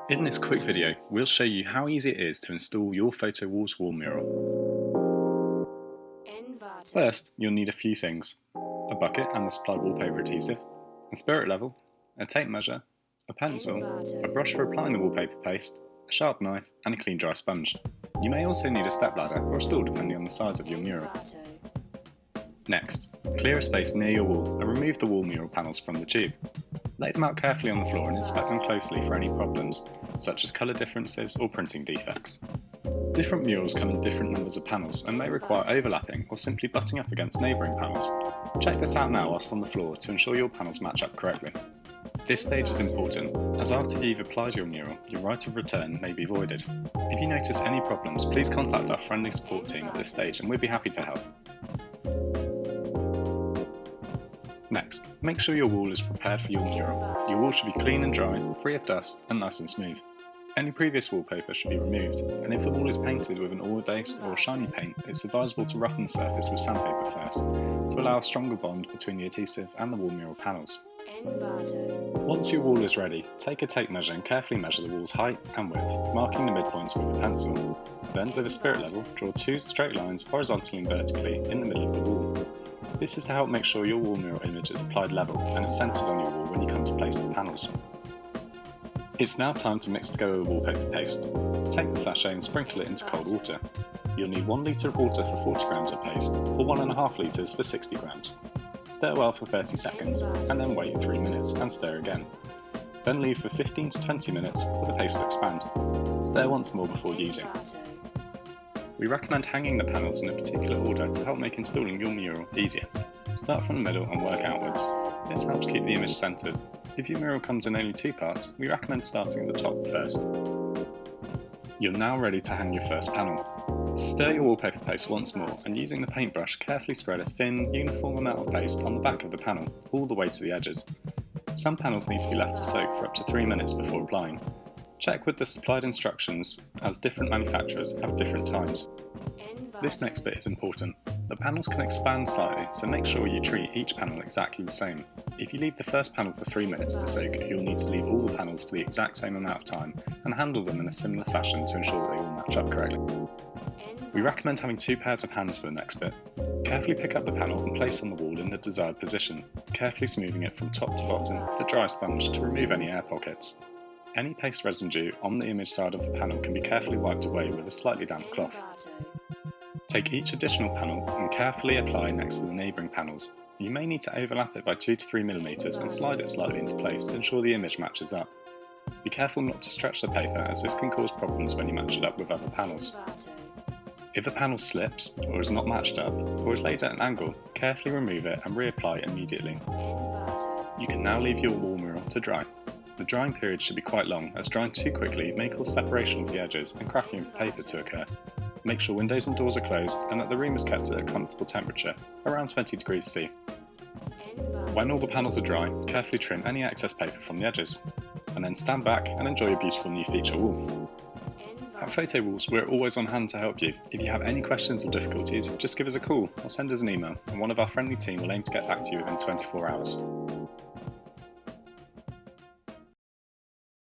In this quick video, we'll show you how easy it is to install your Fotowalls wall mural. First, you'll need a few things: a bucket and the supplied wallpaper adhesive, a spirit level, a tape measure, a pencil, a brush for applying the wallpaper paste, a sharp knife and a clean dry sponge. You may also need a step ladder or a stool depending on the size of your mural. Next, clear a space near your wall and remove the wall mural panels from the tube. Lay them out carefully on the floor and inspect them closely for any problems, such as colour differences or printing defects. Different murals come in different numbers of panels and may require overlapping or simply butting up against neighbouring panels. Check this out now whilst on the floor to ensure your panels match up correctly. This stage is important, as after you've applied your mural, your right of return may be voided. If you notice any problems, please contact our friendly support team at this stage and we'd be happy to help. Next, make sure your wall is prepared for your mural. Your wall should be clean and dry, free of dust and nice and smooth. Any previous wallpaper should be removed, and if the wall is painted with an oil-based or shiny paint, it's advisable to roughen the surface with sandpaper first, to allow a stronger bond between the adhesive and the wall mural panels. Once your wall is ready, take a tape measure and carefully measure the wall's height and width, marking the midpoints with a pencil. Then, with a spirit level, draw two straight lines horizontally and vertically in the middle of the wall. This is to help make sure your wall mural image is applied level and is centred on your wall when you come to place the panels. It's now time to mix together the wallpaper paste. Take the sachet and sprinkle it into cold water. You'll need 1 litre of water for 40 grams of paste, or 1.5 litres for 60 grams. Stir well for 30 seconds, and then wait 3 minutes and stir again. Then leave for 15 to 20 minutes for the paste to expand. Stir once more before using. We recommend hanging the panels in a particular order to help make installing your mural easier. Start from the middle and work outwards. This helps keep the image centred. If your mural comes in only 2 parts, we recommend starting at the top first. You're now ready to hang your first panel. Stir your wallpaper paste once more and using the paintbrush carefully spread a thin, uniform amount of paste on the back of the panel, all the way to the edges. Some panels need to be left to soak for up to 3 minutes before applying. Check with the supplied instructions, as different manufacturers have different times. This next bit is important. The panels can expand slightly, so make sure you treat each panel exactly the same. If you leave the first panel for 3 minutes to soak, you'll need to leave all the panels for the exact same amount of time and handle them in a similar fashion to ensure that they all match up correctly. We recommend having 2 pairs of hands for the next bit. Carefully pick up the panel and place on the wall in the desired position, carefully smoothing it from top to bottom with a dry sponge to remove any air pockets. Any paste residue on the image side of the panel can be carefully wiped away with a slightly damp cloth. Take each additional panel and carefully apply next to the neighbouring panels. You may need to overlap it by 2 to 3 mm and slide it slightly into place to ensure the image matches up. Be careful not to stretch the paper, as this can cause problems when you match it up with other panels. If a panel slips, or is not matched up, or is laid at an angle, carefully remove it and reapply immediately. You can now leave your wall mural to dry. The drying period should be quite long, as drying too quickly may cause separation of the edges and cracking of the paper to occur. Make sure windows and doors are closed and that the room is kept at a comfortable temperature, around 20 degrees C. When all the panels are dry, carefully trim any excess paper from the edges, and then stand back and enjoy your beautiful new feature wall. At Fotowalls, we're always on hand to help you. If you have any questions or difficulties, just give us a call or send us an email, and one of our friendly team will aim to get back to you within 24 hours.